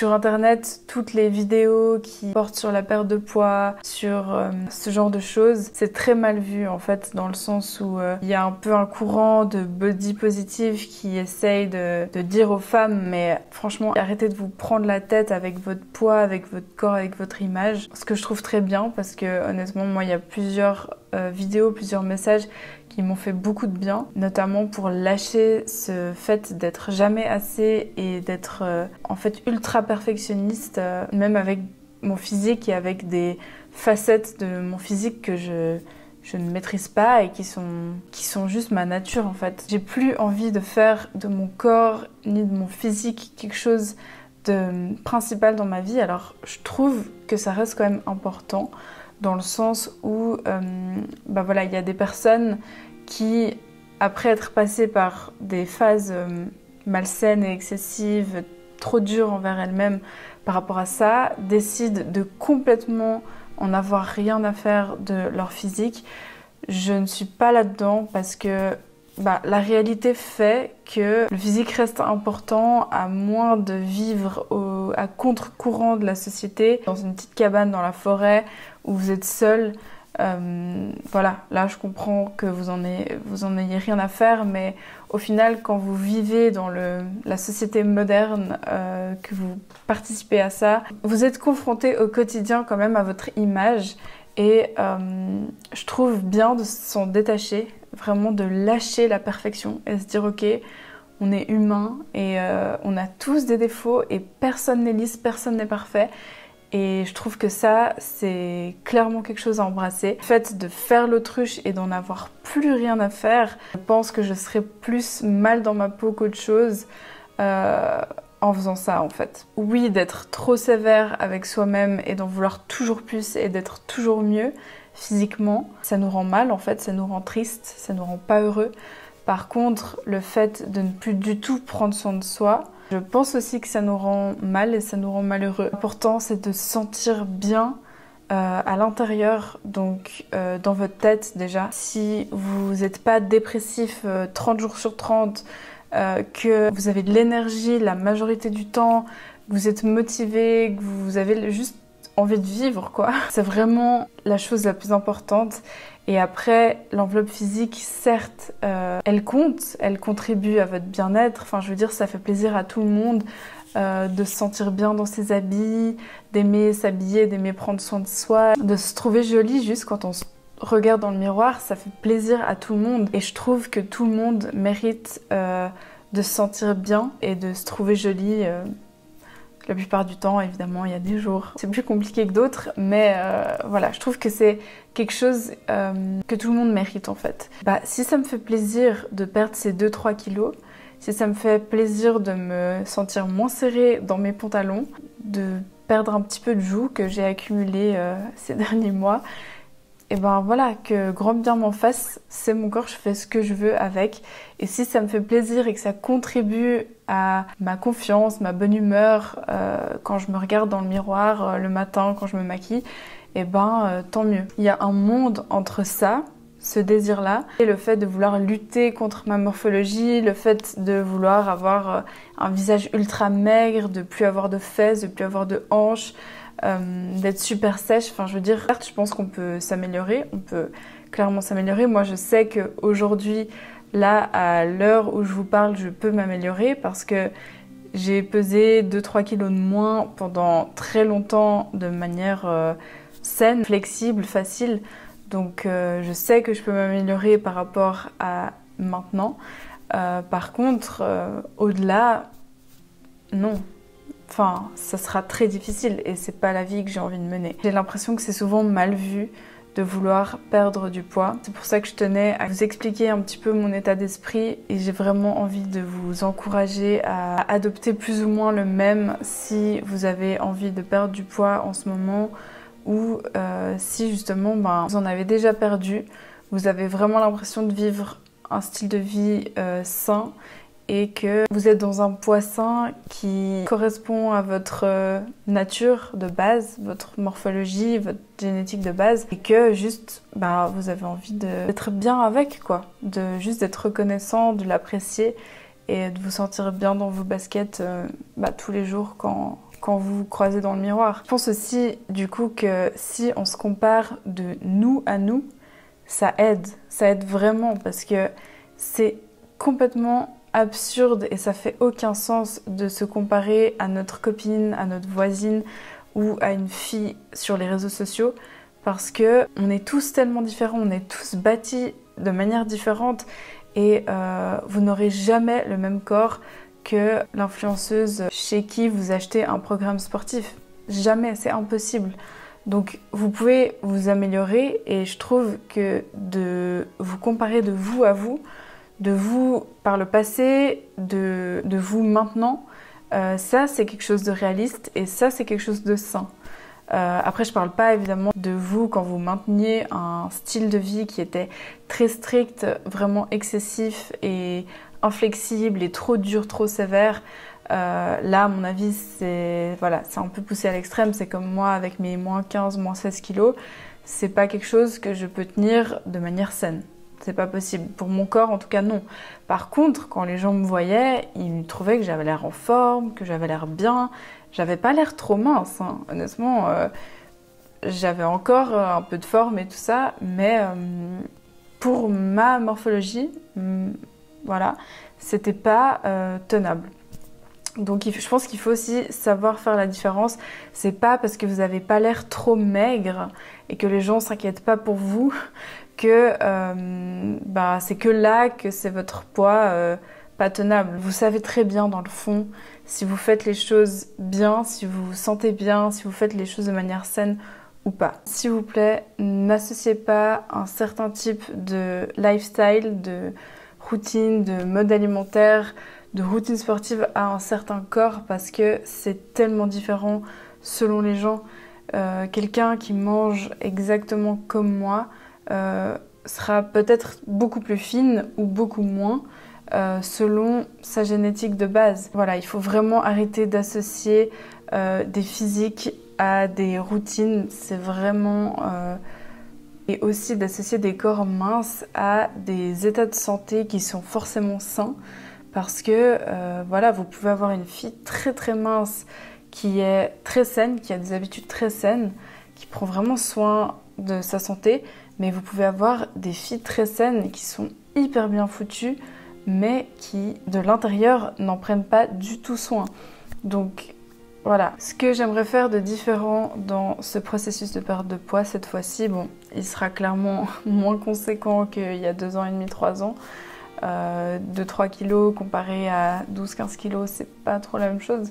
Sur internet, toutes les vidéos qui portent sur la perte de poids, sur ce genre de choses, c'est très mal vu en fait, dans le sens où il y a un peu un courant de body positive qui essaye de dire aux femmes, mais franchement, arrêtez de vous prendre la tête avec votre poids, avec votre corps, avec votre image. Ce que je trouve très bien, parce que honnêtement, moi, il y a plusieurs vidéos, plusieurs messages qui m'ont fait beaucoup de bien, notamment pour lâcher ce fait d'être jamais assez et d'être en fait ultra perfectionniste, même avec mon physique et avec des facettes de mon physique que je ne maîtrise pas et qui sont juste ma nature en fait. J'ai plus envie de faire de mon corps ni de mon physique quelque chose de principal dans ma vie. Alors je trouve que ça reste quand même important, dans le sens où voilà, il y a des personnes qui, après être passées par des phases malsaines et excessives, trop dures envers elles-mêmes par rapport à ça, décident de complètement en avoir rien à faire de leur physique. Je ne suis pas là-dedans parce que la réalité fait que le physique reste important, à moins de vivre à contre-courant de la société, dans une petite cabane dans la forêt où vous êtes seul. Voilà, là je comprends que vous en ayez rien à faire, mais au final, quand vous vivez dans la société moderne, que vous participez à ça, vous êtes confronté au quotidien quand même à votre image, et je trouve bien de s'en détacher, vraiment de lâcher la perfection et se dire ok, on est humain et on a tous des défauts et personne n'est lisse, personne n'est parfait. Et je trouve que ça, c'est clairement quelque chose à embrasser. Le fait de faire l'autruche et d'en avoir plus rien à faire, je pense que je serais plus mal dans ma peau qu'autre chose en faisant ça en fait. Oui, d'être trop sévère avec soi-même et d'en vouloir toujours plus et d'être toujours mieux physiquement, ça nous rend mal en fait, ça nous rend triste, ça nous rend pas heureux. Par contre, le fait de ne plus du tout prendre soin de soi, je pense aussi que ça nous rend mal et ça nous rend malheureux. L'important, c'est de se sentir bien à l'intérieur, donc dans votre tête déjà. Si vous n'êtes pas dépressif 30 jours sur 30, que vous avez de l'énergie la majorité du temps, que vous êtes motivé, que vous avez juste envie de vivre, quoi. C'est vraiment la chose la plus importante. Et après, l'enveloppe physique, certes, elle compte, elle contribue à votre bien-être. Enfin, je veux dire, ça fait plaisir à tout le monde de se sentir bien dans ses habits, d'aimer s'habiller, d'aimer prendre soin de soi, de se trouver jolie juste quand on se regarde dans le miroir. Ça fait plaisir à tout le monde. Et je trouve que tout le monde mérite de se sentir bien et de se trouver jolie. La plupart du temps, évidemment, il y a des jours c'est plus compliqué que d'autres, mais voilà, je trouve que c'est quelque chose que tout le monde mérite en fait. Si ça me fait plaisir de perdre ces 2-3 kilos, si ça me fait plaisir de me sentir moins serrée dans mes pantalons, de perdre un petit peu de joues que j'ai accumulé ces derniers mois, et voilà, que grand bien m'en fasse, c'est mon corps, je fais ce que je veux avec. Et si ça me fait plaisir et que ça contribue à ma confiance, ma bonne humeur, quand je me regarde dans le miroir le matin, quand je me maquille, tant mieux. Il y a un monde entre ça, ce désir-là, et le fait de vouloir lutter contre ma morphologie, le fait de vouloir avoir un visage ultra maigre, de plus avoir de fesses, de plus avoir de hanches, d'être super sèche. Enfin, je veux dire, certes, je pense qu'on peut s'améliorer, on peut clairement s'améliorer. Moi, je sais qu'aujourd'hui, là, à l'heure où je vous parle, je peux m'améliorer parce que j'ai pesé 2-3 kilos de moins pendant très longtemps de manière saine, flexible, facile. Donc, je sais que je peux m'améliorer par rapport à maintenant. Par contre, au-delà, non. Enfin, ça sera très difficile et c'est pas la vie que j'ai envie de mener. J'ai l'impression que c'est souvent mal vu de vouloir perdre du poids. C'est pour ça que je tenais à vous expliquer un petit peu mon état d'esprit et j'ai vraiment envie de vous encourager à adopter plus ou moins le même si vous avez envie de perdre du poids en ce moment ou si justement vous en avez déjà perdu, vous avez vraiment l'impression de vivre un style de vie sain et que vous êtes dans un poids sain qui correspond à votre nature de base, votre morphologie, votre génétique de base, et que juste vous avez envie d'être bien avec, quoi, de juste d'être reconnaissant, de l'apprécier et de vous sentir bien dans vos baskets tous les jours quand quand vous vous croisez dans le miroir. Je pense aussi du coup que si on se compare de nous à nous, ça aide vraiment parce que c'est complètement absurde et ça fait aucun sens de se comparer à notre copine, à notre voisine ou à une fille sur les réseaux sociaux parce que on est tous tellement différents, on est tous bâtis de manière différente et vous n'aurez jamais le même corps que l'influenceuse chez qui vous achetez un programme sportif. Jamais, c'est impossible. Donc vous pouvez vous améliorer et je trouve que de vous comparer de vous à vous, de vous par le passé, de vous maintenant, ça c'est quelque chose de réaliste et ça c'est quelque chose de sain. Après je parle pas évidemment de vous quand vous mainteniez un style de vie qui était très strict, vraiment excessif et inflexible et trop dur, trop sévère. Là, à mon avis, c'est un peu poussé à l'extrême. C'est comme moi avec mes moins 15, moins 16 kilos. C'est pas quelque chose que je peux tenir de manière saine. C'est pas possible. Pour mon corps, en tout cas, non. Par contre, quand les gens me voyaient, ils trouvaient que j'avais l'air en forme, que j'avais l'air bien. J'avais pas l'air trop mince, hein. Honnêtement, j'avais encore un peu de forme et tout ça, mais pour ma morphologie, voilà, c'était pas tenable. Donc je pense qu'il faut aussi savoir faire la différence. C'est pas parce que vous avez pas l'air trop maigre et que les gens s'inquiètent pas pour vous que c'est que là que c'est votre poids pas tenable. Vous savez très bien dans le fond si vous faites les choses bien, si vous vous sentez bien, si vous faites les choses de manière saine ou pas. S'il vous plaît, n'associez pas un certain type de lifestyle, de routine, de mode alimentaire, de routine sportive à un certain corps parce que c'est tellement différent selon les gens. Quelqu'un qui mange exactement comme moi sera peut-être beaucoup plus fine ou beaucoup moins selon sa génétique de base. Voilà, il faut vraiment arrêter d'associer des physiques à des routines. C'est vraiment... et aussi d'associer des corps minces à des états de santé qui sont forcément sains. Parce que vous pouvez avoir une fille très très mince qui est très saine, qui a des habitudes très saines, qui prend vraiment soin de sa santé, mais vous pouvez avoir des filles très saines qui sont hyper bien foutues, mais qui de l'intérieur n'en prennent pas du tout soin. Donc voilà, ce que j'aimerais faire de différent dans ce processus de perte de poids cette fois-ci, bon, il sera clairement moins conséquent qu'il y a 2 ans et demi, 3 ans. 2-3 kilos comparé à 12-15 kilos, c'est pas trop la même chose.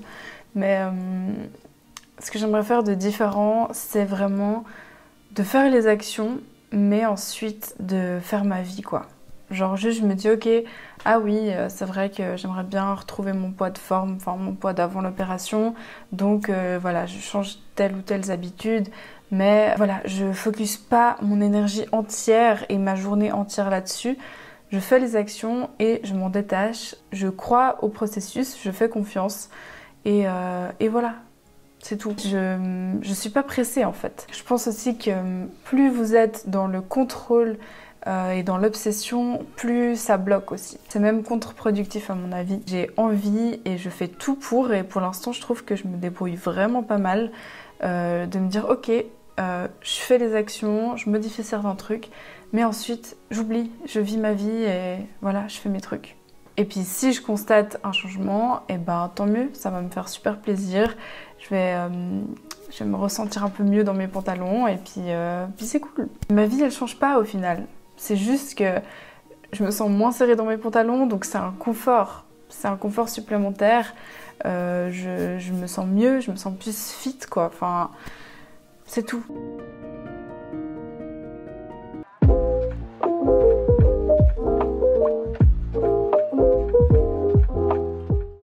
Mais ce que j'aimerais faire de différent, c'est vraiment de faire les actions, mais ensuite de faire ma vie, quoi. Genre juste je me dis ok, ah oui, c'est vrai que j'aimerais bien retrouver mon poids de forme, enfin mon poids d'avant l'opération. Donc je change telle ou telle habitude. Mais voilà, je focus pas mon énergie entière et ma journée entière là-dessus. Je fais les actions et je m'en détache. Je crois au processus, je fais confiance. Et voilà, c'est tout. Je suis pas pressée en fait. Je pense aussi que plus vous êtes dans le contrôle et dans l'obsession, plus ça bloque aussi. C'est même contre-productif à mon avis. J'ai envie et je fais tout pour. Et pour l'instant, je trouve que je me débrouille vraiment pas mal. De me dire ok, je fais les actions, je modifie certains trucs. Mais ensuite, j'oublie, je vis ma vie et voilà, je fais mes trucs. Et puis si je constate un changement, et tant mieux, ça va me faire super plaisir. Je vais me ressentir un peu mieux dans mes pantalons et puis c'est cool. Ma vie, elle change pas au final. C'est juste que je me sens moins serrée dans mes pantalons, donc c'est un confort. C'est un confort supplémentaire. Je me sens mieux, je me sens plus fit, quoi. Enfin, c'est tout.